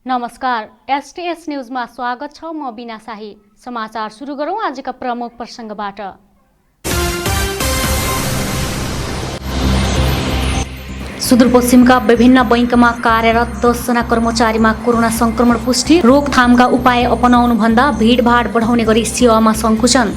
नमस्कार, एसटीएस न्यूजमा स्वागत छ। म बिना शाही। समाचार सुरु गरौँ आजका प्रमुख प्रसङ्गबाट। सुदूरपश्चिमका विभिन्न बैंकमा कार्यरत 10 जना कर्मचारीमा कोरोना संक्रमण पुष्टि। रोकथामका उपाय अपनाउनुभन्दा भिडभाड बढाउने गरी सेवामा सङ्कुचन।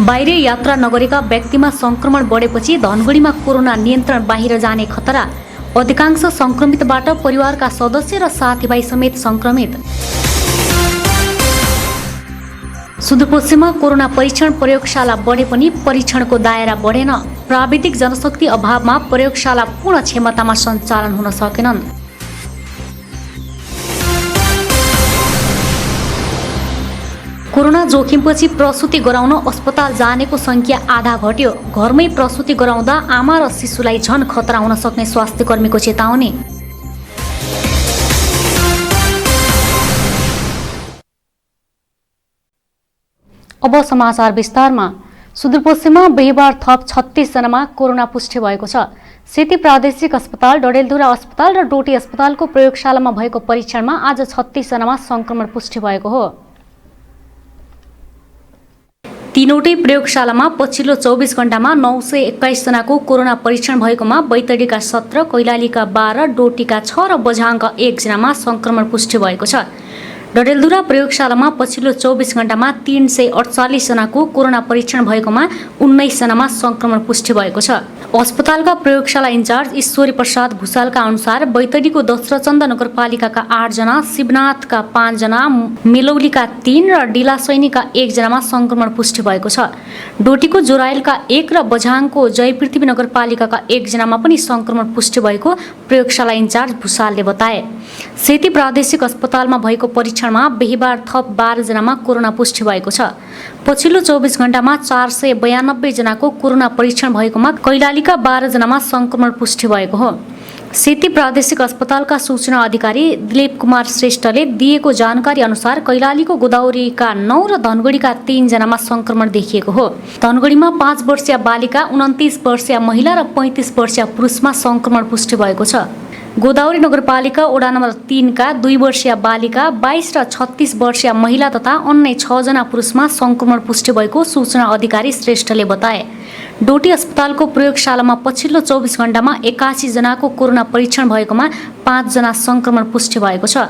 बाहिर यात्रा नगरेका व्यक्तिमा संक्रमण बढेपछि धनगढीमा कोरोना नियन्त्रण बाहिर जाने खतरा। अधिकांश संक्रमितबाट परिवारका सदस्य र साथीभाइ समेत संक्रमित। सुदूरपश्चिममा कोरोना परीक्षण प्रयोगशाला बढे पनि परीक्षणको दायरा बढेन। प्राविधिक जनशक्ति अभावमा प्रयोगशाला पूर्ण क्षमतामा सञ्चालन हुन सकेनन्। कोरोना जोखिमपछि प्रसुति गराउन अस्पताल जानेको संख्या आधा घट्यो। घरमै प्रसुति गराउँदा आमा र शिशुलाई झन खतरा हुन सक्ने स्वास्थ्य कर्मीको चेतावनी। अब समाचार विस्तारमा। सुदूरपश्चिममा बिहिबार थप 36 जनामा कोरोना पुष्टि भएको छ। सेती प्रादेशिक अस्पताल, डडेलधुरा अस्पताल र डोटी अस्पतालको प्रयोगशालामा भएको परीक्षणमा आज 36 जनामा संक्रमण पुष्टि भएको हो। तीनवटै प्रयोगशालामा पछिल्लो 24 घण्टामा 921 जनाको कोरोना परीक्षण भएकोमा बैतडीका 17, कैलालीका 12, डोटीका 6 र बझाङका 1 जनामा संक्रमण पुष्टि भएको छ। डडेलधुरा प्रयोगशालामा पछिल्लो 24 घण्टामा 348 जनाको कोरोना परीक्षण भएकोमा 19 जनामा संक्रमण पुष्टि भएको छ। अस्पतालका प्रयोगशाला इन्चार्ज ईश्वरी प्रसाद भुषालका अनुसार बैतडीको दशरथचन्द नगरपालिकाका 8 जना, शिवनाथका 5 जना, मेलौलीका 3 र डिलासैनीका 1 जनामा संक्रमण पुष्टि भएको छ। डोटीको जोराइलका 1 र बझाङको जयपृथ्वी नगरपालिकाका 1 जनामा पनि संक्रमण पुष्टि भएको प्रयोगशाला इन्चार्ज भुषालले बताए। सेती प्रादेशिक अस्पतालमा भएको परीक्षणमा बिहिबार थप 12 जनामा कोरोना पुष्टि भएको छ। पछिल्लो 24 घण्टामा 492 जनाको कोरोना परीक्षण भएकोमा कैलालीका 12 जनामा संक्रमण पुष्टि भएको हो। सेती प्रादेशिक अस्पतालका सूचना अधिकारी दिलीप कुमार श्रेष्ठले दिएको जानकारी अनुसार कैलालीको गोदावरीका 9 र धनगढीका 3 जनामा संक्रमण देखिएको हो। धनगढीमा 5 वर्षीय बालिका, 29 वर्षीय महिला र 35 वर्षीय पुरुषमा संक्रमण पुष्टि भएको छ। गोदावरी नगरपालिका वडा नम्बर 3 का 2 वर्षीय बालिका, 22 र 36 वर्षीय महिला तथा अन्य 6 जना पुरुषमा संक्रमण पुष्टि भएको सूचना अधिकारी श्रेष्ठले बताए। डोटी अस्पतालको प्रयोगशालामा पछिल्लो 24 घण्टामा 81 जनाको कोरोना परीक्षण भएकोमा 5 जना संक्रमण पुष्टि भएको छ।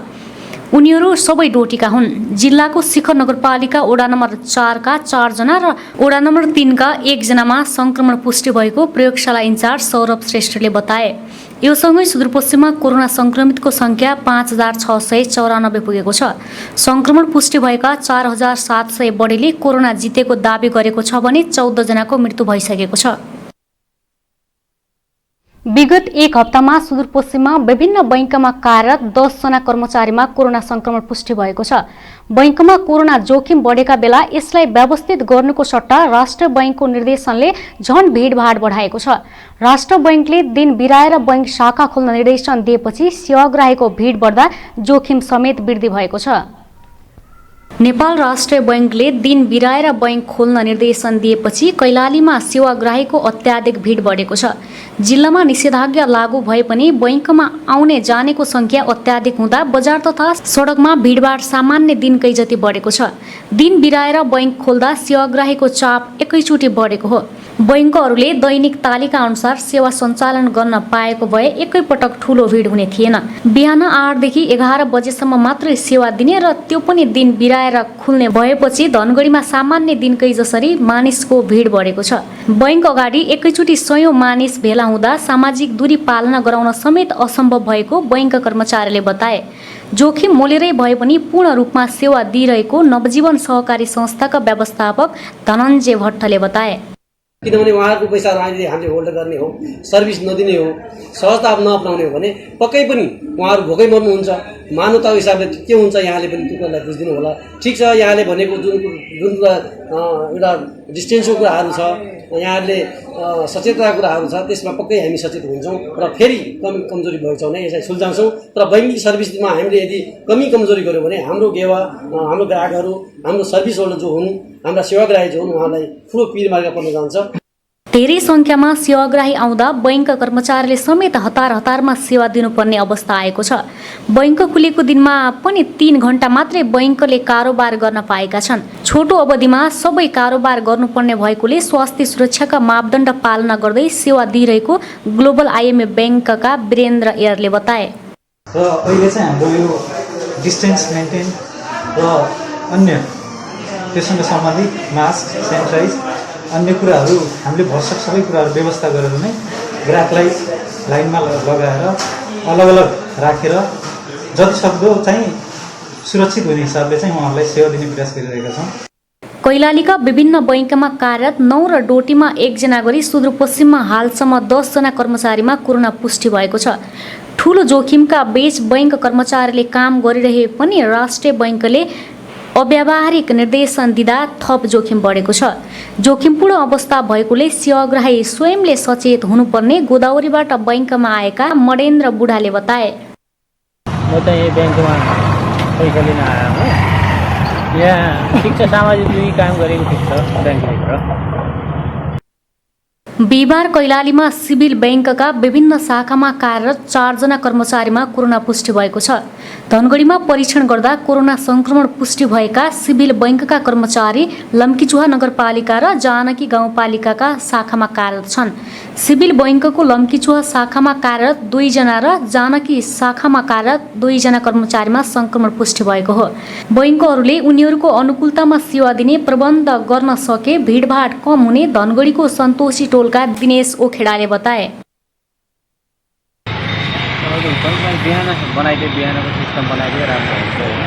उनीहरू सबै डोटीका हुन्। जिल्लाको शिखर नगरपालिका वडा नम्बर 4 का 4 जना र वडा नम्बर 3 का 1 जनामा संक्रमण पुष्टि भएको प्रयोगशाला इन्चार्ज सौरभ श्रेष्ठले बताए। यो सँगै सुदूरपश्चिममा कोरोना संक्रमितको संख्या 5694 पुगेको छ। संक्रमण पुष्टि भएका 4700 बढीले कोरोना जितेको दावी गरेको छ भने 14 जनाको मृत्यु भइसकेको छ। विगत एक हप्तामा सुदूरपश्चिममा विभिन्न बैंकमा कार्यरत 10 जना कर्मचारीमा कोरोना संक्रमण पुष्टि भएको छ। बैंकमा कोरोना जोखिम बढेका बेला यसलाई व्यवस्थित गर्नुको सट्टा राष्ट्र बैंकको निर्देशनले झन भिडभाड बढाएको छ। राष्ट्र बैंकले दिन बिराएर बैंक शाखा खोल्न निर्देशन दिएपछि सेवाग्राहीको भिड बढ्दा जोखिम समेत वृद्धि भएको छ। नेपाल राष्ट्रिय बैंकले दिन बिराएर बैंक खोल्न निर्देशन दिएपछि कैलालीमा सेवाग्राहीको अत्याधिक भिड बढेको छ। जिल्लामा निषेधाज्ञा लागू भए पनि बैंकमा आउने जानेको संख्या अत्याधिक हुँदा बजार तथा सडकमा भिडभाड सामान्य दिनकै जति बढेको छ। दिन बिराएर बैंक खोल्दा सेवाग्राहीको चाप एकैचोटि बढेको हो। बैंकहरूले दैनिक तालिका अनुसार सेवा सञ्चालन गर्न पाएको भए एकैपटक ठूलो भिड हुने थिएन। बिहान 8 देखि 11 बजेसम्म मात्रै सेवा दिने र त्यो पनि दिन बिराएर खुल्ने भएपछि धनगढीमा सामान्य दिनकै जसरी मानिसको भिड बढेको छ। बैंक अगाडि एकैचोटि 100 मानिस भेला हुँदा सामाजिक दूरी पालना गराउन समेत असम्भव भएको बैंक कर्मचारीले बताए। जोखिम मोलेरै भए पनि पूर्ण रूपमा सेवा दिइरहेको नवजीवन सहकारी संस्थाका व्यवस्थापक धनञ्जय भट्टले बताए। किनभने उहाँहरूको पैसाहरू हामीले होल्ड गर्ने हो, सर्भिस नदिने हो, सहजता नअप्नाउने हो भने पक्कै पनि उहाँहरू भोकै मर्नुहुन्छ। मानवताको हिसाबले के हुन्छ यहाँले पनि त्यो कुरालाई बुझिदिनु होला। ठिक छ, यहाँले भनेको जुन एउटा डिस्टेन्सको कुराहरू छ, यहाँहरूले सचेतताको कुराहरू छ, त्यसमा पक्कै हामी सचेत हुन्छौँ र फेरि कमजोरी भएछौँ भने यसलाई सुल्झाउँछौँ। र बैंकिङ सर्भिसमा हामीले यदि कमजोरी गऱ्यो भने हाम्रो गेवा, हाम्रो ग्राहकहरू, हाम्रो सर्भिस होल्डर जो हुन्, हाम्रा सेवाग्राही जो हुन्, उहाँलाई ठुलो पीर मार्ग पर्न जान्छ। धेरै सङ्ख्यामा सेवाग्राही आउँदा बैंक कर्मचारीले समेत हतारमा सेवा दिनुपर्ने अवस्था आएको छ। बैंक खुलेको दिनमा पनि 3 घण्टा मात्रै बैंकले कारोबार गर्न पाएका छन्। छोटो अवधिमा सबै कारोबार गर्नुपर्ने भएकोले स्वास्थ्य सुरक्षाका मापदण्ड पालना गर्दै सेवा दिइरहेको ग्लोबल आइएमए बैंकका वीरेन्द्र एयरले बताए। र अहिले चाहिँ हाम्रो यो डिस्टेन्स मेन्टेन र अन्य त्यससँग सम्बन्धित मास्क, सेनिटाइज, अन्य कुराहरू हामीले भरसक सबै कुराहरू व्यवस्था गरेर नै ग्राहकलाई लाइनमा लगाएर अलग अलग राखेर जतिसक्दो चाहिँ सुरक्षित हुने हिसाबले चाहिँ उहाँहरूलाई सेवा दिने प्रयास गरिरहेका छौँ। कैलालीका विभिन्न बैंकमा कार्यरत 9 र डोटीमा 1 जना गरी सुदूरपश्चिममा हालसम्म 10 जना कर्मचारीमा कोरोना पुष्टि भएको छ। ठूलो जोखिमका बीच बैंक कर्मचारीले काम गरिरहे पनि राष्ट्रिय बैंकले अव्यावहारिक निर्देशन दिँदा थप जोखिम बढेको छ। जोखिमपूर्ण अवस्था भएकोले सेवाग्राही स्वयंले सचेत हुनुपर्ने गोदावरीबाट बैंकमा आएका मडेन्द्र बुढाले बताए। म त यही ब्याङ्कमा पैसा लिन आएर हो। यहाँ ठिक छ, सामाजिक काम गरेको ठिक छ ब्याङ्कभित्र। बिहिबार कैलालीमा सिभिल बैंकका विभिन्न शाखामा कार्यरत 4 जना कर्मचारीमा कोरोना पुष्टि भएको छ। धनगढीमा परीक्षण गर्दा कोरोना संक्रमण पुष्टि भएका सिभिल बैंकका कर्मचारी लम्कीचुहा नगरपालिका र जानकी गाउँपालिकाका शाखामा कार्यरत छन्। सिभिल बैंकको लम्कीचुहा शाखामा कार्यरत 2 जना र जानकी शाखामा कार्यरत 2 जना कर्मचारीमा संक्रमण पुष्टि भएको हो। बैंकहरूले उनीहरूको अनुकूलतामा सेवा दिने प्रबन्ध गर्न सके भिडभाड कम हुने धनगढीको सन्तोषी टोलका दिनेश ओखेडाले बताए। बिहान बनाइदिए, बिहानको सिस्टम बनाइदिए राम्रो हुन्छ होइन।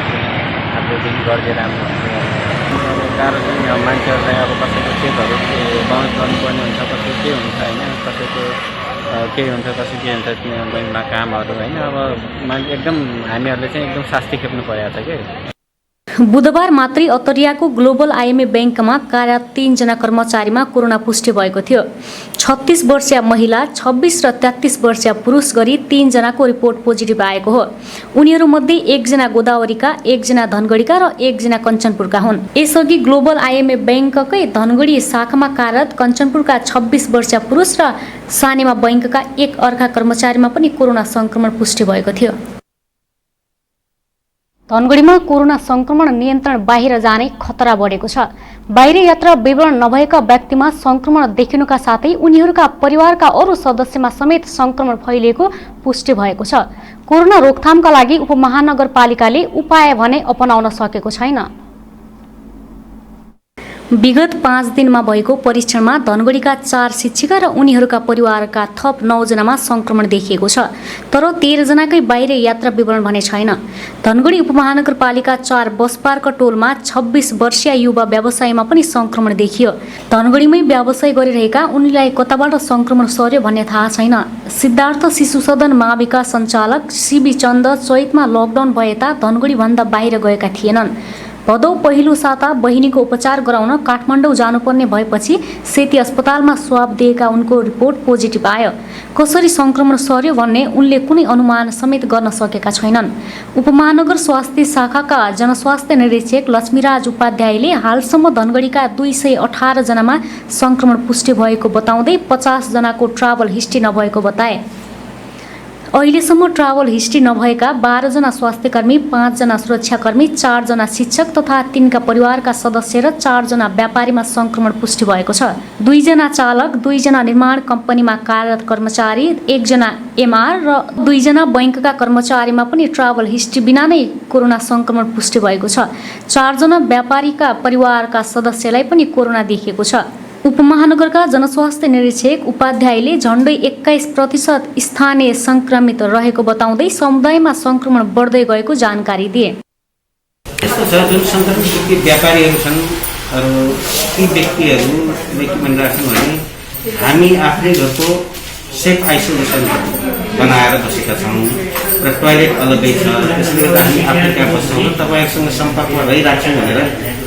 आजदेखि गरिदिए राम्रो हुन्छ। गाह्रो चाहिँ अब मान्छेहरूलाई अब कसैको चेकहरू बाउन्स गर्नुपर्ने हुन्छ, कसैको के हुन्छ होइन, कसैको केही हुन्छ, कसै के हुन्छ त्यो बैंकमा कामहरू होइन। अब एकदम हामीहरूले चाहिँ एकदम शास्ति खेप्नु परेको छ कि। बुधबार मात्रै अतरियाको ग्लोबल आइएमए बैंकमा कार्यरत 3 जना कर्मचारीमा कोरोना पुष्टि भएको थियो। 36 वर्षीय महिला, 26 र 33 वर्षीय पुरुष गरी 3 जनाको रिपोर्ट पोजिटिभ आएको हो। उनीहरूमध्ये 1 जना गोदावरीका, 1 जना धनगढीका र 1 जना कञ्चनपुरका हुन्। यसअघि ग्लोबल आइएमए बैंककै धनगढी शाखामा कार्यरत कञ्चनपुरका 26 वर्षीय पुरुष र सानेमा बैंकका 1 अर्का कर्मचारीमा पनि कोरोना संक्रमण पुष्टि भएको थियो। धनगढीमा कोरोना संक्रमण नियन्त्रण बाहिर जाने खतरा बढेको छ। बाहिर यात्रा विवरण नभएका व्यक्तिमा संक्रमण देखिनुका साथै उनीहरूका परिवारका अरू सदस्यमा समेत संक्रमण फैलिएको पुष्टि भएको छ। कोरोना रोकथामका लागि उपमहानगरपालिकाले उपाय भने अपनाउन सकेको छैन। विगत 5 दिनमा भएको परीक्षणमा धनगढीका 4 शिक्षिका र उनीहरूका परिवारका थप 9 जनामा संक्रमण देखिएको छ। तर 13 जनाकै बाहिर यात्रा विवरण भने छैन। धनगढी उपमहानगरपालिका 4 बसपार्क टोलमा 26 वर्षीय युवा व्यवसायीमा पनि संक्रमण देखियो। धनगढीमै व्यवसाय गरिरहेका उनीलाई कताबाट संक्रमण सर्यो भन्ने थाहा छैन। सिद्धार्थ शिशु सदन माविका सञ्चालक सीबी चन्द चैतमा लकडाउन भएता धनगढीभन्दा बाहिर गएका थिएनन्। भदौ पहिलो साता बहिनीको उपचार गराउन काठमाडौँ जानुपर्ने भएपछि सेती अस्पतालमा स्वाब दिएका उनको रिपोर्ट पोजिटिभ आयो। कसरी संक्रमण सर्यो भन्ने उनले कुनै अनुमान समेत गर्न सकेका छैनन्। उपमहानगर स्वास्थ्य शाखाका जनस्वास्थ्य निरीक्षक लक्ष्मीराज उपाध्यायले हालसम्म धनगढीका 218 जनामा संक्रमण पुष्टि भएको बताउँदै 50 जनाको ट्राभल हिस्ट्री नभएको बताए। अहिलेसम्म ट्राभल हिस्ट्री नभएका 12 जना स्वास्थ्यकर्मी, 5 जना सुरक्षाकर्मी, 4 जना शिक्षक तथा तिनका परिवारका सदस्य र 4 जना व्यापारीमा संक्रमण पुष्टि भएको छ। 2 जना चालक, 2 जना निर्माण कम्पनीमा कार्यरत कर्मचारी, 1 जना एमआर र 2 जना बैंकका कर्मचारीमा पनि ट्राभल हिस्ट्री बिना नै कोरोना संक्रमण पुष्टि भएको छ। 4 जना व्यापारीका परिवारका सदस्यलाई पनि कोरोना देखिएको छ। उपमहानगरका जनस्वास्थ्य निरीक्षक उपाध्यायले झण्डै 21% स्थानीय संक्रमित रहेको बताउँदै समुदायमा संक्रमण बढ्दै गएको जानकारी दिए। यस्तो छ, जुन संक्रमित व्यापारीहरू छन् ती व्यक्तिहरूले के भनिरहेछन् भने हामी आफ्नै घरको सेफ आइसोलेसन बनाएर बसेका छौँ र टोयलेट अलग्गै छ। त्यसले गर्दा हामी आफै त्यहाँ बस्छौँ र तपाईँहरूसँग सम्पर्कमा रहिरहेछौँ भनेर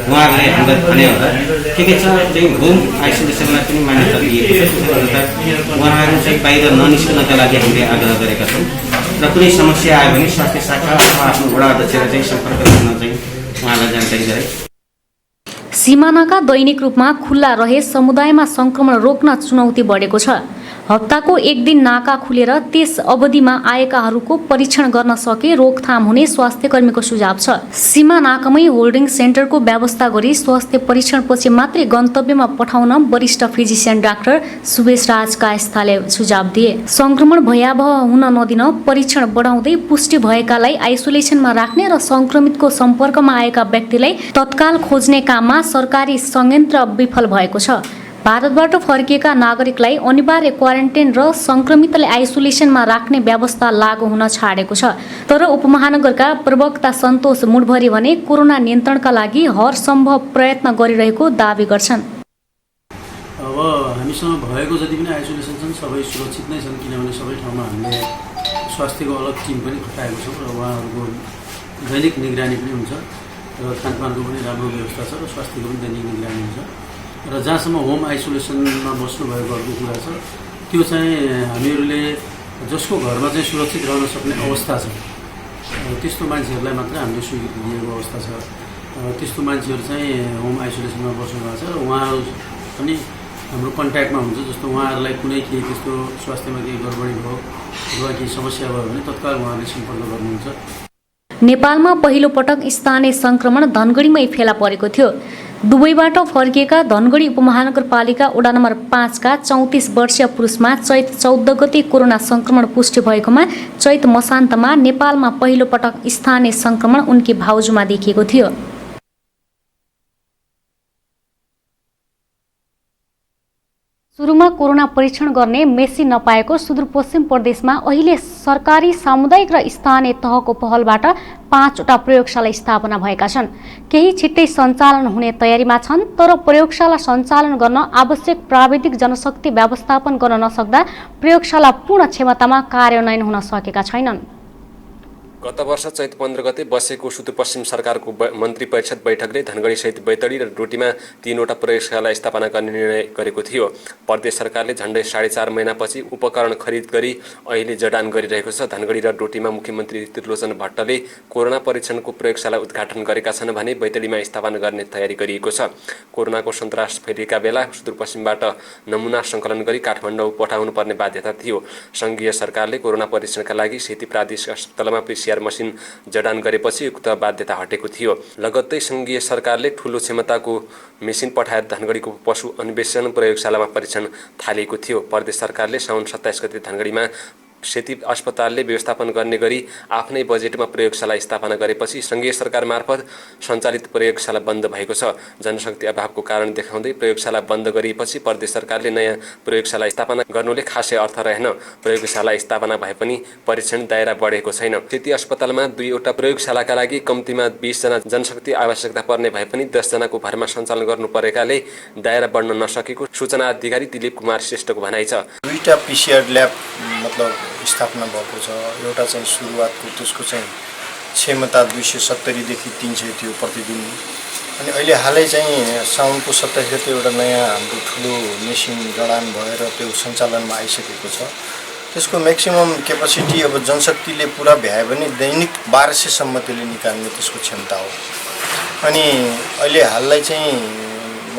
उहाँहरूले हामीलाई भने होला। ठिकै छ, चाहिँ होम आइसोलेसनलाई पनि मान्यता दिएको छ। त्यसले गर्दा उहाँहरू चाहिँ बाहिर ननिस्कनका लागि हामीले आग्रह गरेका छौँ र कुनै समस्या आयो भने स्वास्थ्य शाखा अथवा आफ्नो वडा अध्यक्षलाई चाहिँ सम्पर्क गर्न चाहिँ उहाँलाई जानकारी गरे। सिमानाका दैनिक रूपमा खुल्ला रहे समुदायमा संक्रमण रोक्न चुनौती बढेको छ। हप्ताको एक दिन नाका खुलेर त्यस अवधिमा आएकाहरूको परीक्षण गर्न सके रोकथाम हुने स्वास्थ्यकर्मीको सुझाव छ। सीमा नाकामै होल्डिङ सेन्टरको व्यवस्था गरी स्वास्थ्य परीक्षणपछि मात्रै गन्तव्यमा पठाउन वरिष्ठ फिजिसियन डाक्टर सुवेश राज कायस्थाले सुझाव दिए। संक्रमण भयावह हुन नदिन परीक्षण बढाउँदै पुष्टि भएकालाई आइसोलेसनमा राख्ने र संक्रमितको सम्पर्कमा आएका व्यक्तिलाई तत्काल खोज्ने काममा सरकारी संयन्त्र विफल भएको छ। भारतबाट फर्किएका नागरिकलाई अनिवार्य क्वारेन्टाइन र संक्रमितलाई आइसोलेसनमा राख्ने व्यवस्था लागू हुन छाडेको छ। तर उपमहानगरका प्रवक्ता सन्तोष मुडभरी भने कोरोना नियन्त्रणका लागि हरसम्भव प्रयत्न गरिरहेको दावी गर्छन्। अब हामीसँग भएको जति पनि आइसोलेसन छन् सबै सुरक्षित नै छन्, किनभने सबै ठाउँमा हामीले स्वास्थ्यको अलग टिम पनि खटाएको छौँ र उहाँहरूको दैनिक निगरानी पनि हुन्छ र खानपानको पनि राम्रो व्यवस्था छ र स्वास्थ्यको पनि दैनिक निगरानी हुन्छ। र जहाँसम्म होम आइसोलेसनमा बस्नुभएकोहरूको कुरा छ त्यो चाहिँ हामीहरूले जसको घरमा चाहिँ सुरक्षित रहन सक्ने अवस्था छ त्यस्तो मान्छेहरूलाई मात्र हामीले स्वीकृति दिएको अवस्था छ। त्यस्तो मान्छेहरू चाहिँ होम आइसोलेसनमा बस्नुभएको छ र उहाँहरू पनि हाम्रो कन्ट्याक्टमा हुन्छ। जस्तो उहाँहरूलाई कुनै केही त्यस्तो स्वास्थ्यमा केही गडबडी भयो अथवा केही समस्या भयो भने तत्काल उहाँहरूले सम्पर्क गर्नुहुन्छ। नेपालमा पहिलो पटक स्थानीय संक्रमण धनगढीमै फेला परेको थियो। दुबईबाट फर्किएका धनगढी उपमहानगरपालिका वडा नम्बर 5 का 34 वर्षीय पुरुषमा चैत 14 गते कोरोना संक्रमण पुष्टि भएकोमा चैत मसान्तमा नेपालमा पहिलो पटक स्थानीय संक्रमण उनकी भाउजूमा देखिएको थियो। सुरुमा कोरोना परीक्षण गर्ने मेसिन नपाएको सुदूरपश्चिम प्रदेशमा अहिले सरकारी सामुदायिक र स्थानीय तहको पहलबाट 5वटा प्रयोगशाला स्थापना भएका छन्। केही छिट्टै सञ्चालन हुने तयारीमा छन्, तर प्रयोगशाला सञ्चालन गर्न आवश्यक प्राविधिक जनशक्ति व्यवस्थापन गर्न नसक्दा प्रयोगशाला पूर्ण क्षमतामा कार्यान्वयन हुन सकेका छैनन्। गत वर्ष चैत 15 गते बसेको सुदूरपश्चिम सरकारको मन्त्री परिषद बैठकले धनगढीसहित बैतडी र डोटीमा 3वटा प्रयोगशाला स्थापना गर्ने निर्णय गरेको थियो। प्रदेश सरकारले झण्डै 4.5 महिनापछि उपकरण खरिद गरी अहिले जडान गरिरहेको छ। धनगढी र डोटीमा मुख्यमन्त्री त्रिलोचन भट्टले कोरोना परीक्षणको प्रयोगशाला उद्घाटन गरेका छन् भने बैतडीमा स्थापना गर्ने तयारी गरिएको छ। कोरोनाको सन्तास फैलिएका बेला सुदूरपश्चिमबाट नमुना सङ्कलन गरी काठमाडौँ पठाउनु पर्ने बाध्यता थियो। सङ्घीय सरकारले कोरोना परीक्षणका लागि सेती प्रादेशिक अस्पतालमा मसिन जडान गरेपछि उक्त बाध्यता हटेको थियो। लगत्तै सङ्घीय सरकारले ठूलो क्षमताको मेसिन पठाएर धनगढीको पशु अन्वेषण प्रयोगशालामा परीक्षण थालेको थियो। प्रदेश सरकारले साउन 27 गते धनगढीमा सेती अस्पतालले व्यवस्थापन गर्ने गरी आफ्नै बजेटमा प्रयोगशाला स्थापना गरेपछि सङ्घीय सरकार मार्फत सञ्चालित प्रयोगशाला बन्द भएको छ। जनशक्ति अभावको कारण देखाउँदै प्रयोगशाला बन्द गरिएपछि प्रदेश सरकारले नयाँ प्रयोगशाला स्थापना गर्नुले खासै अर्थ रहेन। प्रयोगशाला स्थापना भए पनि परीक्षण दायरा बढेको छैन। सेती अस्पतालमा 2वटा प्रयोगशालाका लागि कम्तीमा 20 जना जनशक्ति आवश्यकता पर्ने भए पनि 10 जनाको भरमा सञ्चालन गर्नु परेकाले दायरा बढ्न नसकेको सूचना अधिकारी दिलीप कुमार श्रेष्ठको भनाइ छ। 2टा पीसीआर ल्याब मतलब स्थापना भएको छ। एउटा चाहिँ सुरुवातको त्यसको चाहिँ क्षमता 270 देखि 300 थियो प्रतिदिन। अनि अहिले हालै चाहिँ साउनको 27 गते एउटा नयाँ हाम्रो ठुलो मेसिन जडान भएर त्यो सञ्चालनमा आइसकेको छ। त्यसको म्याक्सिमम क्यापासिटी अब जनशक्तिले पुरा भ्यायो भने दैनिक 1200 सम्म त्यसले निकाल्ने त्यसको क्षमता हो। अनि अहिले हाललाई चाहिँ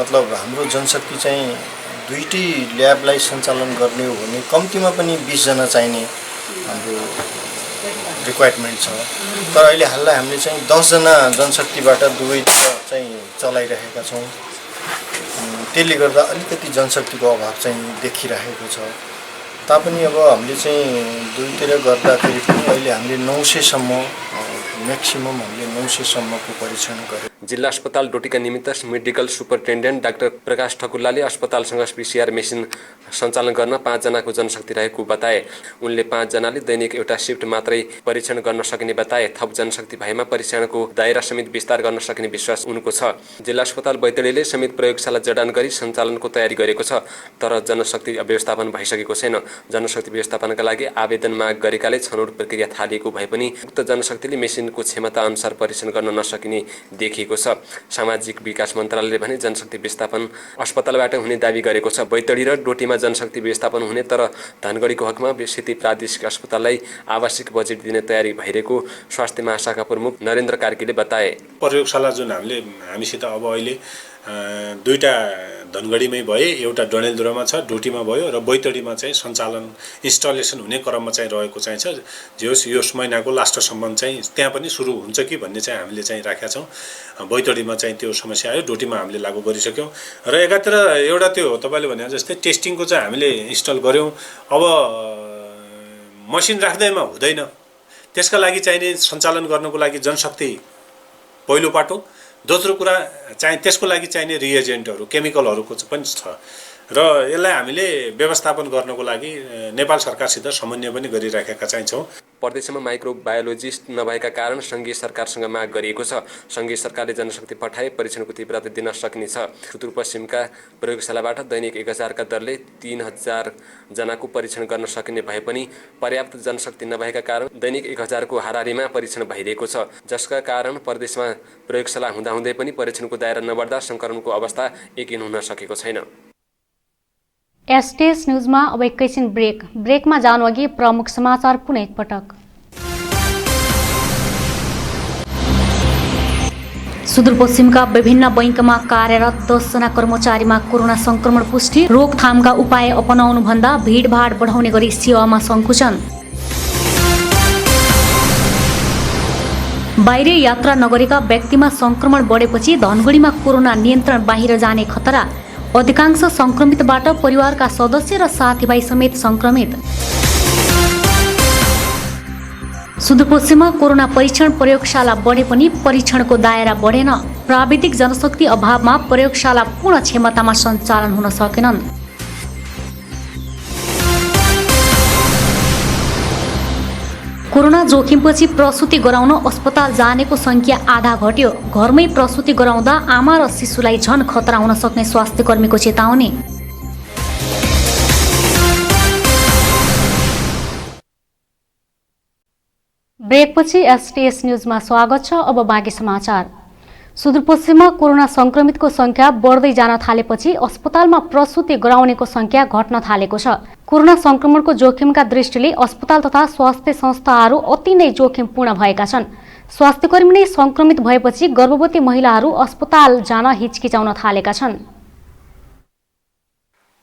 मतलब हाम्रो जनशक्ति चाहिँ 2टी ल्याबलाई सञ्चालन गर्ने हो भने कम्तीमा पनि 20 जना चाहिने हाम्रो रिक्वायरमेन्ट छ। तर अहिले हाललाई हामीले चाहिँ 10 जना जनशक्तिबाट दुवैतिर चाहिँ चलाइरहेका छौँ। त्यसले गर्दा अलिकति जनशक्तिको अभाव चाहिँ देखिरहेको छ। तापनि अब हामीले चाहिँ दुईतिर गर्दाखेरि पनि अहिले हामीले 900 सम्म म्याक्सिमम हामीले 900 सम्मको परीक्षण गर्यौँ। जिल्ला अस्पताल डोटीका निमित्त मेडिकल सुपरिन्टेन्डेन्ट डाक्टर प्रकाश ठकुल्लाले अस्पतालसँग पीसीआर मेसिन सञ्चालन गर्न 5 जनाको जनशक्ति रहेको बताए। उनले 5 जनाले दैनिक एउटा शिफ्ट मात्रै परीक्षण गर्न सकिने बताए। थप जनशक्ति भएमा परीक्षणको दायरा समेत विस्तार गर्न सकिने विश्वास उनको छ। जिल्ला अस्पताल बैतडीले समेत प्रयोगशाला जडान गरी सञ्चालनको तयारी गरेको छ, तर जनशक्ति व्यवस्थापन भइसकेको छैन। जनशक्ति व्यवस्थापनका लागि आवेदन माग गरेकाले छनौट प्रक्रिया थालिएको भए पनि उक्त जनशक्तिले मेसिनको क्षमता अनुसार परीक्षण गर्न नसकिने देखिएको छ। सामाजिक विकास मन्त्रालयले भने जनशक्ति व्यवस्थापन अस्पतालबाट हुने दावी गरेको छ। बैतडी र डोटीमा जनशक्ति व्यवस्थापन हुने, तर धनगढीको हकमा सेती प्रादेशिक अस्पताललाई आवश्यक बजेट दिने तयारी भइरहेको स्वास्थ्य महाशाखा प्रमुख नरेन्द्र कार्कीले बताए। प्रयोगशाला जुन हामीसित अब अहिले दुईटा धनगढीमै भए, एउटा डडेलधुरामा छ, डोटीमा भयो र बैतडीमा चाहिँ सञ्चालन इन्स्टलेसन हुने क्रममा चाहिँ रहेको चाहिँ छ। जे होस् यो महिनाको लास्टसम्म चाहिँ त्यहाँ पनि सुरु हुन्छ कि भन्ने चाहिँ हामीले चाहिँ राखेका छौँ। बैतडीमा चाहिँ त्यो समस्या आयो, डोटीमा हामीले लागू गरिसक्यौँ र एकातिर एउटा त्यो तपाईँले भने जस्तै टेस्टिङको चाहिँ हामीले इन्स्टल गऱ्यौँ। अब मसिन राख्दैमा हुँदैन, त्यसका लागि चाहिने सञ्चालन गर्नको लागि जनशक्ति पहिलो पाटो, दोस्रो कुरा चाहिँ त्यसको लागि चाहिने रिएजेन्टहरू केमिकलहरूको पनि छ र यसलाई हामीले व्यवस्थापन गर्नको लागि नेपाल सरकारसित समन्वय पनि गरिराखेका चाहिँ छौँ। प्रदेशमा माइक्रोबायोलोजिस्ट नभएका कारण सङ्घीय सरकारसँग माग गरिएको छ। सङ्घीय सरकारले जनशक्ति पठाए परीक्षणको तीव्रता दिन सकिनेछ। सुदूरपश्चिमका प्रयोगशालाबाट दैनिक 1000 का दरले 3000 जनाको परीक्षण गर्न सकिने भए पनि पर्याप्त जनशक्ति नभएका कारण दैनिक 1000 को हाराहारीमा परीक्षण भइरहेको छ, जसका कारण प्रदेशमा प्रयोगशाला हुँदाहुँदै पनि परीक्षणको दायरा नबढ्दा सङ्क्रमणको अवस्था यकिन हुन सकेको छैन। एसटीएस न्यूजमा अब एकैछिन ब्रेकमा जानुअघि प्रमुख समाचार पुनः एकपटक। सुदूरपश्चिमका विभिन्न बैंकमा कार्यरत 10 जना कर्मचारीमा कोरोना संक्रमण पुष्टि। रोकथामका उपाय अपनाउनुभन्दा भीडभाड बढाउने गरी सेवामा सङ्कुचन। बाहिर यात्रा नगरेका व्यक्तिमा संक्रमण बढेपछि धनगढीमा कोरोना नियन्त्रण बाहिर जाने खतरा। अधिकांश संक्रमितबाट परिवारका सदस्य र साथीभाइ समेत संक्रमित। सुदूरपश्चिममा कोरोना परीक्षण प्रयोगशाला बढे पनि परीक्षणको दायरा बढेन। प्राविधिक जनशक्ति अभावमा प्रयोगशाला पूर्ण क्षमतामा सञ्चालन हुन सकेनन्। कोरोना जोखिमपछि प्रसुति गराउन अस्पताल जानेको संख्या आधा घट्यो। घरमै प्रसुति गराउँदा आमा र शिशुलाई झन खतरा हुन सक्ने स्वास्थ्य कर्मीको चेतावनी। ब्रेकपछि एसटीएस न्यूजमा स्वागत छ। अब बाँकी समाचार। सुदूरपश्चिममा कोरोना संक्रमितको संख्या बढ्दै जान थालेपछि अस्पतालमा प्रसुति गराउनेको संख्या घट्न थालेको छ। कोरोना संक्रमणको जोखिमका दृष्टिले अस्पताल तथा स्वास्थ्य संस्थाहरू अति नै जोखिमपूर्ण भएका छन्। स्वास्थ्यकर्मी नै संक्रमित भएपछि गर्भवती महिलाहरू अस्पताल जान हिचकिचाउन थालेका छन्।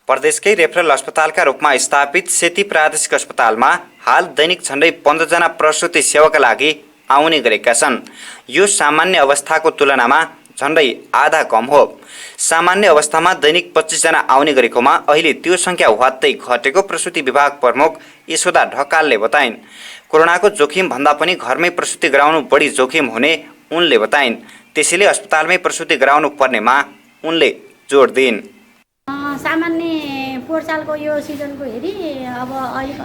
प्रदेशकै रेफरल अस्पतालका रूपमा स्थापित सेती प्रादेशिक अस्पतालमा हाल दैनिक झण्डै 15 जना प्रसुति सेवाका लागि आउने गरेका छन्। यो सामान्य अवस्थाको तुलनामा झण्डै आधा कम हो। सामान्य अवस्थामा दैनिक 25 जना आउने गरेकोमा अहिले त्यो संख्या ह्वात्तै घटेको प्रसुति विभाग प्रमुख यशोदा ढकालले बताइन्। कोरोनाको जोखिम भन्दा पनि घरमै प्रसुति गराउनु बढी जोखिम हुने उनले बताइन्। त्यसैले अस्पतालमै प्रसुति गराउनु पर्नेमा उनले जोड दिइन्। सामान्य पोहोर सालको यो सिजनको हेरी अब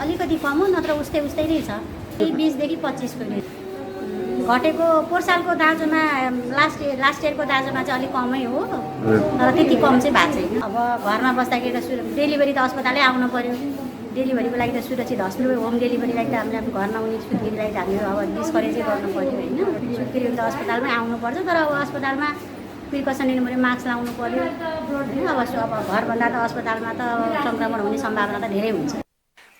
अलिकति कम हो, नत्र उस्तै नै छ। 20 देखि 25 को घटेको पोहोर सालको दाँजोमा लास्ट इयरको दाँजोमा चाहिँ अलिक कमै हो, तर त्यति कम चाहिँ भएको छैन। अब घरमा बस्दाखेरि त डेलिभरी त अस्पतालै आउनु पर्यो। डेलिभरीको लागि त सुरक्षित हस्पिटल होम डेलिभरीलाई त हामीले घरमा आउने सुत्केरीलाई त हामीले अब डिस्करेजै गर्नु पर्यो होइन। सुत्केरी त अस्पतालमै आउनुपर्छ, तर अब अस्पतालमा प्रिकसन लिनु पर्यो, मास्क लाउनु पर्यो होइन। अब घरभन्दा त अस्पतालमा त सङ्क्रमण हुने सम्भावना त धेरै हुन्छ।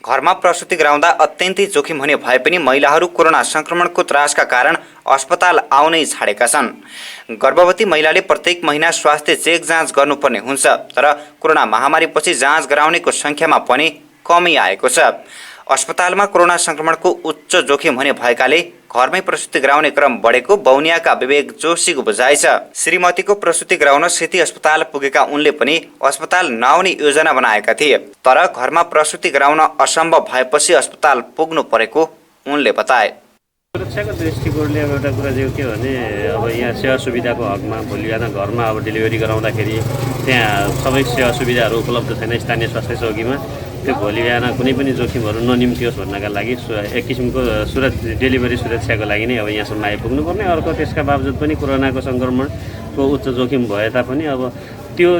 घरमा प्रसुति गराउँदा अत्यन्तै जोखिम हुने भए पनि महिलाहरू कोरोना संक्रमणको त्रासका कारण अस्पताल आउनै छाडेका छन्। गर्भवती महिलाले प्रत्येक महिना स्वास्थ्य चेक जाँच गर्नुपर्ने हुन्छ, तर कोरोना महामारीपछि जाँच गराउनेको संख्यामा पनि कमी आएको छ। अस्पतालमा कोरोना संक्रमणको उच्च जोखिम हुने भएकाले घरमै प्रसुति गराउने क्रम बढेको बौनियाका विवेक जोशीको बुझाइ छ। श्रीमतीको प्रसुति गराउन सेती अस्पताल पुगेका उनले पनि अस्पताल नआउने योजना बनाएका थिए, तर घरमा प्रसुति गराउन असम्भव भएपछि अस्पताल पुग्नु परेको उनले बताए। सुरक्षाको दृष्टिकोणले अब एउटा कुरा चाहिँ के भने अब यहाँ सेवा सुविधाको हकमा भोलि बिहान घरमा अब डेलिभरी गराउँदाखेरि त्यहाँ सबै सेवा सुविधाहरू उपलब्ध छैन स्थानीय स्वास्थ्य चौकीमा। त्यो भोलि बिहान कुनै पनि जोखिमहरू ननिम्तियोस् भन्नका लागि एक किसिमको डेलिभरी सुरक्षाको लागि नै अब यहाँसम्म आइपुग्नुपर्ने। अर्को त्यसका बावजुद पनि कोरोनाको सङ्क्रमणको उच्च जोखिम भए तापनि अब त्यो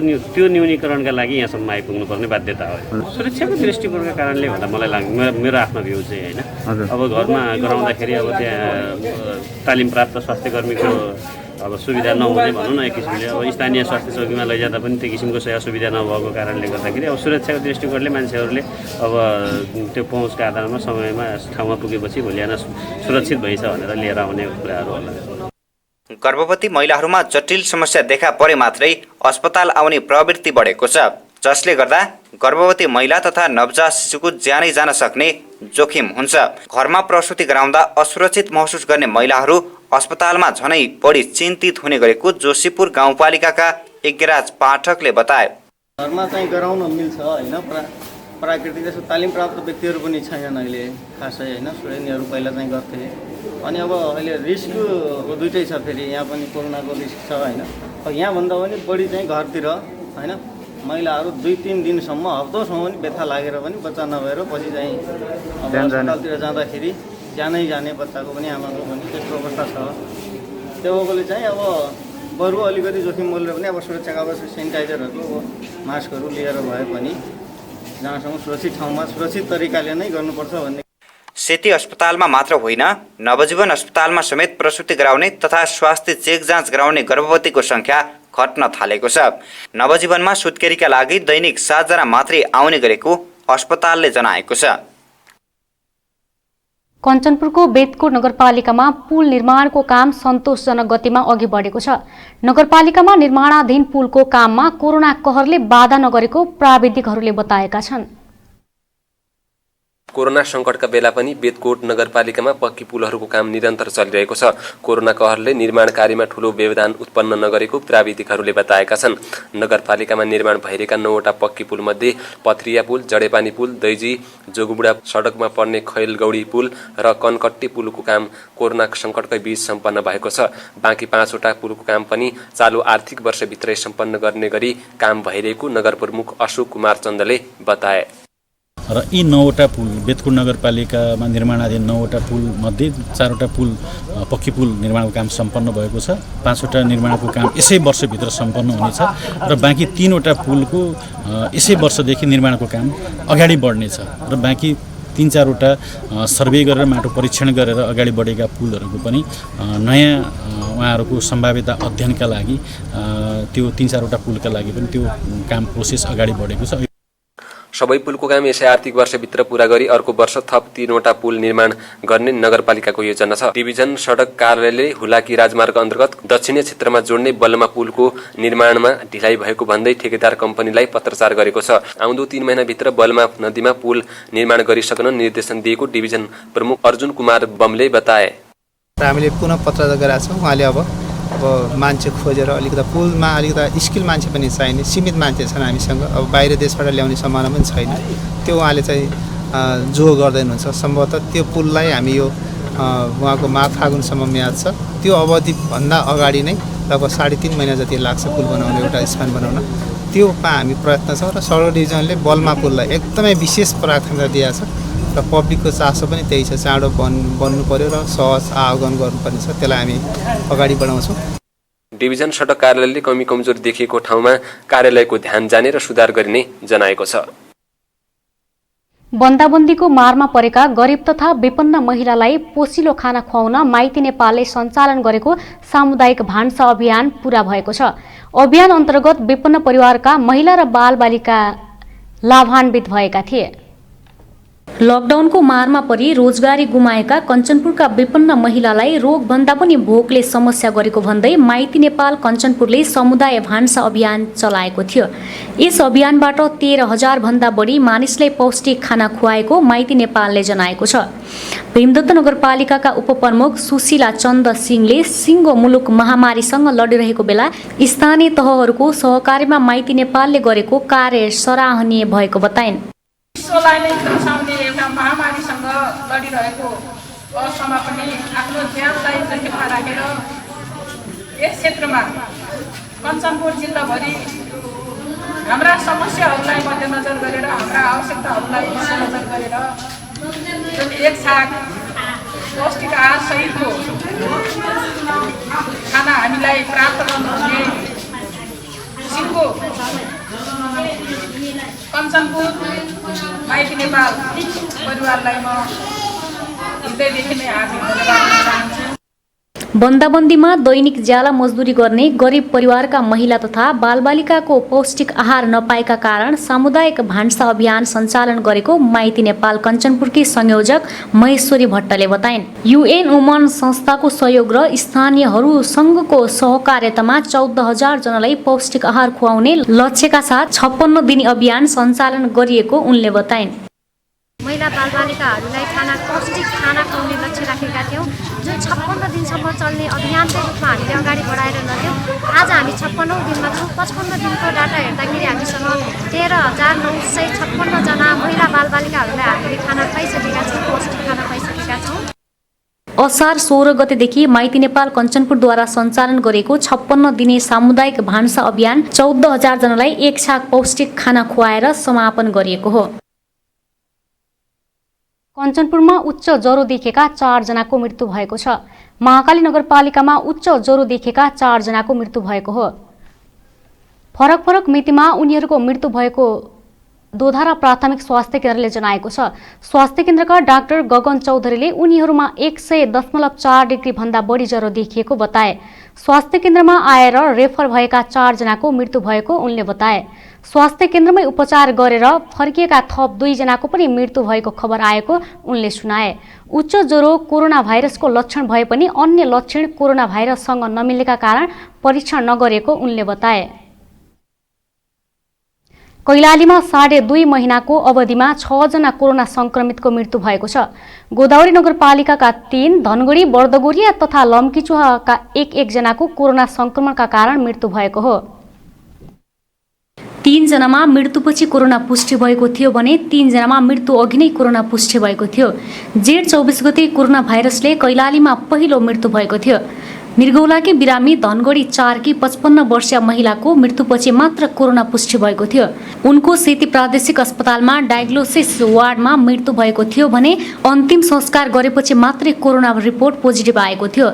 न्यूनीकरणका लागि यहाँसम्म आइपुग्नुपर्ने बाध्यता हो। सुरक्षाको दृष्टिकोणका कारणले भन्दा मलाई लाग्छ, मेरो आफ्नो भ्यू चाहिँ होइन। अब घरमा गराउँदाखेरि अब त्यहाँ तालिम प्राप्त स्वास्थ्यकर्मीको अब सुविधा नहुने भनौँ न एक किसिमले। अब स्थानीय स्वास्थ्य चौकीमा लैजाँदा पनि त्यो किसिमको सेवा सुविधा नभएको कारणले गर्दाखेरि अब सुरक्षाको दृष्टिकोणले मान्छेहरूले अब त्यो पहुँचको आधारमा समयमा ठाउँमा पुगेपछि भोलि बिहान सुरक्षित भइछ भनेर लिएर आउने कुराहरू होला। गर्भवती महिलाहरूमा जटिल समस्या देखा परे मात्रै अस्पताल आउने प्रवृत्ति बढेको छ, जसले गर्दा गर्भवती महिला तथा नवजात शिशुको ज्यानै जान सक्ने जोखिम हुन्छ। घरमा प्रसुति गराउँदा असुरक्षित महसुस गर्ने महिलाहरू अस्पतालमा झनै बढी चिन्तित हुने गरेको जोशीपुर गाउँपालिकाका यज्ञराज पाठकले बताए। घरमा चाहिँ गराउन मिल्छ हैन, प्राकृतिक यसो तालिम प्राप्त व्यक्तिहरू पनि छैनन् अहिले खासै हैन, स्टुडेन्टहरू पहिला चाहिँ गर्थे। अनि अब अहिले रिस्क दुइटै छ, फेरि यहाँ पनि कोरोनाको रिस्क छ हैन। यहाँभन्दा पनि बढी चाहिँ घरतिर हैन महिलाहरू 2-3 दिनसम्म हप्तासम्म पनि व्यथा लागेर पनि बच्चा नभएर पछि चाहिँ अब अस्पतालतिर जाँदाखेरि ज्यानै जाने बच्चाको पनि आमाको पनि त्यस्तो अवस्था छ। त्यो भएकोले चाहिँ अब बरु अलिकति जोखिम मोलेर पनि अब सुरक्षाका आवश्यक सेनिटाइजरहरू मास्कहरू लिएर भए पनि जहाँसम्म सुरक्षित ठाउँमा सुरक्षित तरिकाले नै गर्नुपर्छ भन्ने। सेती अस्पतालमा मात्र होइन, नवजीवन अस्पतालमा समेत प्रसुति गराउने तथा स्वास्थ्य चेक जाँच गराउने गर्भवतीको संख्या घट्न थालेको छ। नवजीवनमा सुत्केरीका लागि दैनिक 7 जना मात्रै आउने गरेको अस्पतालले जनाएको छ। कञ्चनपुरको बेतकोट नगरपालिकामा पुल निर्माणको काम सन्तोषजनक गतिमा अघि बढेको छ। नगरपालिकामा निर्माणाधीन पुलको काममा कोरोना कहरले बाधा नगरेको प्राविधिकहरूले बताएका छन्। कोरोना सङ्कटका बेला पनि बेतकोट नगरपालिकामा पक्की पुलहरूको काम निरन्तर चलिरहेको छ। कोरोना कहरले निर्माण कार्यमा ठूलो व्यवधान उत्पन्न नगरेको प्राविधिकहरूले बताएका छन्। नगरपालिकामा निर्माण भइरहेका 9वटा पक्की पुलमध्ये पथरिया पुल, जडेपानी पुल, दैजी जोगुबुढा सडकमा पर्ने खैलगौडी पुल र कनकट्टी पुलको काम कोरोना सङ्कटकै बीच सम्पन्न भएको छ। बाँकी 5वटा पुलको काम पनि चालु आर्थिक वर्षभित्रै सम्पन्न गर्ने गरी काम भइरहेको नगर प्रमुख अशोक कुमार चन्दले बताए। र यी 9वटा पुल बेतकोट नगरपालिकामा निर्माणाधीन 9वटा पुल मध्ये 4वटा पुल पक्की पुल निर्माणको काम सम्पन्न भएको छ। 5वटा निर्माणको काम यसै वर्षभित्र सम्पन्न हुनेछ र बाँकी 3वटा पुलको यसै वर्षदेखि निर्माणको काम अगाडि बढ्नेछ र बाँकी 3-4वटा सर्वे गरेर माटो परीक्षण गरेर अगाडि बढेका पुलहरूको पनि नयाँ उहाँहरूको सम्भाव्यता अध्ययनका लागि त्यो 3-4वटा पुलका लागि पनि त्यो काम प्रोसेस अगाडि बढेको छ। सबै पुलको काम यसै आर्थिक वर्षभित्र पूरा गरी अर्को वर्ष थप 3वटा पुल निर्माण गर्ने नगरपालिकाको योजना छ। डिभिजन सडक कार्यालयले हुलाकी राजमार्ग अन्तर्गत दक्षिणी क्षेत्रमा जोड्ने बल्मा पुलको निर्माणमा ढिलाइ भएको भन्दै ठेकेदार कम्पनीलाई पत्रचार गरेको छ। आउँदो 3 महिनाभित्र बल्मा नदीमा पुल निर्माण गरिसक्न निर्देशन दिएको डिभिजन प्रमुख अर्जुन कुमार बमले बताए। हामीले पुनः पत्र गरेका छौँ। उहाँले अब मान्छे खोजेर अलिकति पुलमा अलिकति स्किल मान्छे पनि चाहिने, सीमित मान्छे छन् हामीसँग। अब बाहिर देशबाट ल्याउने सम्भावना पनि छैन। त्यो उहाँले चाहिँ जो गर्दैनुहुन्छ। सम्भवतः त्यो पुललाई हामी यो उहाँको फागुनसम्म म्याद छ, त्यो अवधिभन्दा अगाडि नै लगभग 3.5 महिना जति लाग्छ पुल बनाउने, एउटा स्प्यान बनाउन। त्योमा हामी प्रयत्न छौँ र सडक डिभिजनले बल्मा पुललाई एकदमै विशेष प्राथमिकता दिएको छ र पब्लिकको चासो पनि त्यही छ। चाँडो बन्नु पर्यो र सहज आवागमन गर्नुपर्ने छ, त्यसलाई हामी अगाडि बढाउँछौँ। डिभिजन सडक कार्यालयले कमी कमजोरी देखिएको ठाउँमा कार्यालयको ध्यान जाने र सुधार गरिने जनाएको छ। बन्दाबन्दीको मारमा परेका गरिब तथा विपन्न महिलालाई पोसिलो खाना खुवाउन माइती नेपालले सञ्चालन गरेको सामुदायिक भान्सा अभियान पूरा भएको छ। अभियान अन्तर्गत विपन्न परिवारका महिला र बालबालिका लाभान्वित भएका थिए। लकडाउनको मारमा परि रोजगारी गुमाएका कञ्चनपुरका विपन्न महिलालाई रोगभन्दा पनि भोकले समस्या गरेको भन्दै माइती नेपाल कञ्चनपुरले समुदाय भान्सा अभियान चलाएको थियो। यस अभियानबाट 13,000 भन्दा बढी मानिसलाई पौष्टिक खाना खुवाएको माइती नेपालले जनाएको छ। भीमदत्त नगरपालिकाका उपप्रमुख सुशीला चन्द सिंहले सिङ्गो मुलुक महामारीसँग लडिरहेको बेला स्थानीय तहहरूको सहकार्यमा माइती नेपालले गरेको कार्य सराहनीय भएको बताइन्। विश्वलाई नै दर्शाउने एउटा महामारीसँग लडिरहेको अवस्थामा पनि आफ्नो ज्यानलाई जोखिममा राखेर यस क्षेत्रमा कञ्चनपुर जिल्लाभरि हाम्रा समस्याहरूलाई मध्यनजर गरेर, हाम्रा आवश्यकताहरूलाई मध्यनजर गरेर जुन एक छाक पौष्टिक आहार सहितको खाना हामीलाई प्राप्त गर्नुहुने सिङ्गो कञ्चनपुर माइती नेपाल परिवारलाई म हृदयदेखि नै हार्दिक धन्यवाद दिन चाहन्छु। बन्दाबन्दीमा दैनिक ज्याला मजदुरी गर्ने गरिब परिवारका महिला तथा बालबालिकाको पौष्टिक आहार नपाएका कारण सामुदायिक भान्सा अभियान सञ्चालन गरेको माइती नेपाल कञ्चनपुरकी संयोजक महेश्वरी भट्टले बताइन्। UN वुमन संस्थाको सहयोग र स्थानीयहरूसँगको सहकार्यतामा 14,000 जनालाई पौष्टिक आहार खुवाउने लक्ष्यका साथ 56 दिने अभियान सञ्चालन गरिएको उनले बताइन्। महिला बालबालिकाहरूलाई पौष्टिक खाना खुवाउने लक्ष्य राखेका थियौँ, जुन 56 दिनसम्म चल्ने अभियानकै रूपमा हामीले अगाडि बढाएर लग्यौँ। आज हामी 56औं दिनमा छौँ। 55 दिनको डाटा हेर्दाखेरि हामीसँग 13,956 जना महिला बालबालिकाहरूलाई हामीले खाना खुवाइसकेका छौँ, पौष्टिक खाना खुवाइसकेका छौँ। असार 16 गतेदेखि माइती नेपाल कञ्चनपुरद्वारा सञ्चालन गरेको 56 दिने सामुदायिक भान्सा अभियान 14,000 जनालाई एक छाक पौष्टिक खाना खुवाएर समापन गरिएको हो। कञ्चनपुरमा उच्च ज्वरो देखेका 4 जनाको मृत्यु भएको छ। महाकाली नगरपालिकामा उच्च ज्वरो देखेका 4 जनाको मृत्यु भएको हो। फरक फरक मितिमा उनीहरूको मृत्यु भएको दोधारा प्राथमिक स्वास्थ्य केन्द्रले जनाएको छ। स्वास्थ्य केन्द्रका डाक्टर गगन चौधरीले उनीहरूमा 100.4 डिग्री भन्दा बढी ज्वरो देखिएको बताए। स्वास्थ्य केन्द्रमा आएर रेफर भएका 4 जनाको मृत्यु भएको उनले बताए। स्वास्थ्य केन्द्रमै उपचार गरेर फर्किएका थप 2 जनाको पनि मृत्यु भएको खबर आएको उनले सुनाए। उच्च ज्वरो कोरोना भाइरसको लक्षण भए पनि अन्य लक्षण कोरोना भाइरससँग नमिलेका कारण परीक्षण नगरेको उनले बताए। कैलालीमा 2.5 महिनाको अवधिमा 6 जना कोरोना संक्रमितको मृत्यु भएको छ। गोदावरी नगरपालिकाका 3, धनगढी, बर्दगोरिया तथा लम्कीचुहाका 1-1 जनाको कोरोना संक्रमणका कारण मृत्यु भएको हो। 3 जनामा मृत्युपछि कोरोना पुष्टि भएको थियो भने 3 जनामा मृत्यु अघि नै कोरोना पुष्टि भएको थियो। जेठ 24 गते कोरोना भाइरसले कैलालीमा पहिलो मृत्यु भएको थियो। मृगौलाकी बिरामी धनगढी 4 की 55 वर्षीय महिलाको मृत्युपछि मात्र कोरोना पुष्टि भएको थियो। उनको सेती प्रादेशिक अस्पतालमा डायग्नोसिस वार्डमा मृत्यु भएको थियो भने अन्तिम संस्कार गरेपछि मात्रै कोरोना रिपोर्ट पोजिटिभ आएको थियो।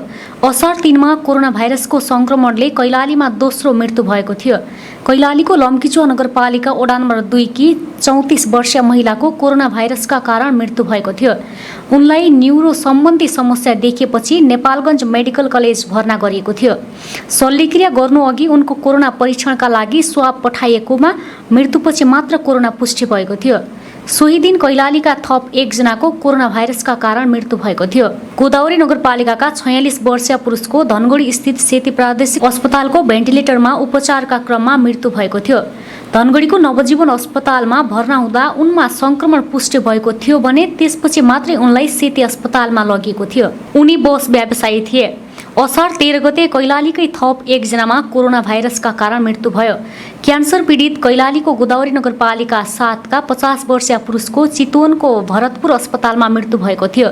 असार 3 मा कोरोना भाइरसको संक्रमणले कैलालीमा दोस्रो मृत्यु भएको थियो। कैलालीको लम्कीचुहा नगरपालिका वडा नम्बर 2 की 34 वर्षीय महिलाको कोरोना भाइरसका कारण मृत्यु भएको थियो। उनलाई न्युरो सम्बन्धी समस्या देखिएपछि नेपालगञ्ज मेडिकल कलेज भर्ना गरिएको थियो। शल्यक्रिया गर्नु अघि उनको कोरोना परीक्षणका लागि स्वाब पठाइएकोमा मृत्युपछि मात्र कोरोना पुष्टि भएको थियो। सोही दिन कैलालीका थप 1 जनाको कोरोना भाइरसका कारण मृत्यु भएको थियो। गोदावरी नगरपालिकाका 46 वर्षीय पुरुषको धनगढी स्थित सेती प्रादेशिक अस्पतालको भेन्टिलेटरमा उपचारका क्रममा मृत्यु भएको थियो। धनगढीको नवजीवन अस्पतालमा भर्ना हुँदा उनमा संक्रमण पुष्टि भएको थियो भने त्यसपछि मात्रै उनलाई सेती अस्पतालमा लगिएको थियो। उनी बस व्यवसायी थिए। असार 13 गते कैलालीकै थप 1 जनामा कोरोना भाइरसका कारण मृत्यु भयो। क्यान्सर पीडित कैलालीको गोदावरी नगरपालिका 7 का 50 वर्षीय पुरुषको चितवनको भरतपुर अस्पतालमा मृत्यु भएको थियो।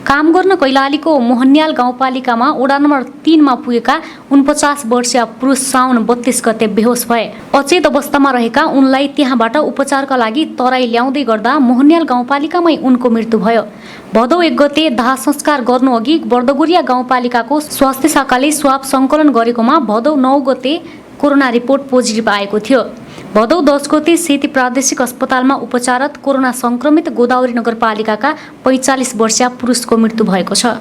काम गर्न कैलालीको मोहन्याल गाउँपालिकामा वडा नम्बर 3 मा पुगेका 49 वर्षीय पुरुष साउन 32 गते बेहोस भए। अचेत अवस्थामा रहेका उनलाई त्यहाँबाट उपचारका लागि तराई ल्याउँदै गर्दा मोहन्याल गाउँपालिकामै उनको मृत्यु भयो। भदौ 1 गते दाह संस्कार गर्नु अघि बर्दगोरिया गाउँपालिकाको स्वास्थ्य शाखाले स्वाब सङ्कलन गरेकोमा भदौ 9 गते कोरोना रिपोर्ट पोजिटिभ आएको थियो। भदौ 10 गते सेती प्रादेशिक अस्पतालमा उपचाररत कोरोना संक्रमित गोदावरी नगरपालिकाका 45 वर्षीय पुरुषको मृत्यु भएको छ।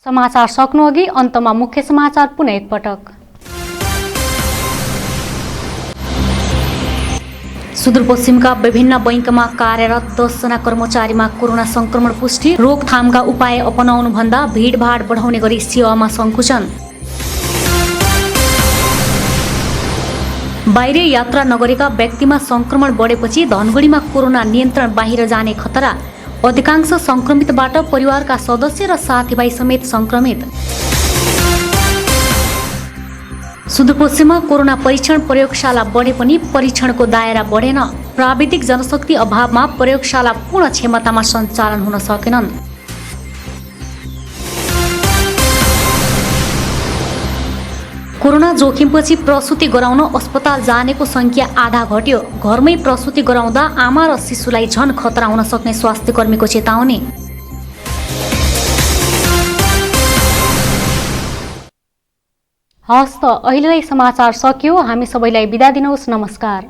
समाचार सक्नु अघि अन्तमा मुख्य समाचार पुनः एकपटक। सुदूरपश्चिमका विभिन्न बैंकमा कार्यरत 10 जना कर्मचारीमा कोरोना संक्रमण पुष्टि। रोकथामका उपाय अपनाउनुभन्दा भिडभाड बढाउने गरी सेवामा सङ्कुचन। बाहिर यात्रा नगरेका व्यक्तिमा संक्रमण बढेपछि धनगढीमा कोरोना नियन्त्रण बाहिर जाने खतरा। अधिकांश संक्रमितबाट परिवारका सदस्य र साथीभाइ समेत संक्रमित। सुदूरपश्चिममा कोरोना परीक्षण प्रयोगशाला बढे पनि परीक्षणको दायरा बढेन। प्राविधिक जनशक्ति अभावमा प्रयोगशाला पूर्ण क्षमतामा सञ्चालन हुन सकेनन्। कोरोना जोखिमपछि प्रसुति गराउन अस्पताल जानेको संख्या आधा घट्यो। घरमै प्रसुति गराउँदा आमा र शिशुलाई झन खतरा हुन सक्ने स्वास्थ्य कर्मीको चेतावनी। हस्त अहिलेलाई समाचार सकियो। हामी सबैलाई बिदा दिनुहोस्। नमस्कार।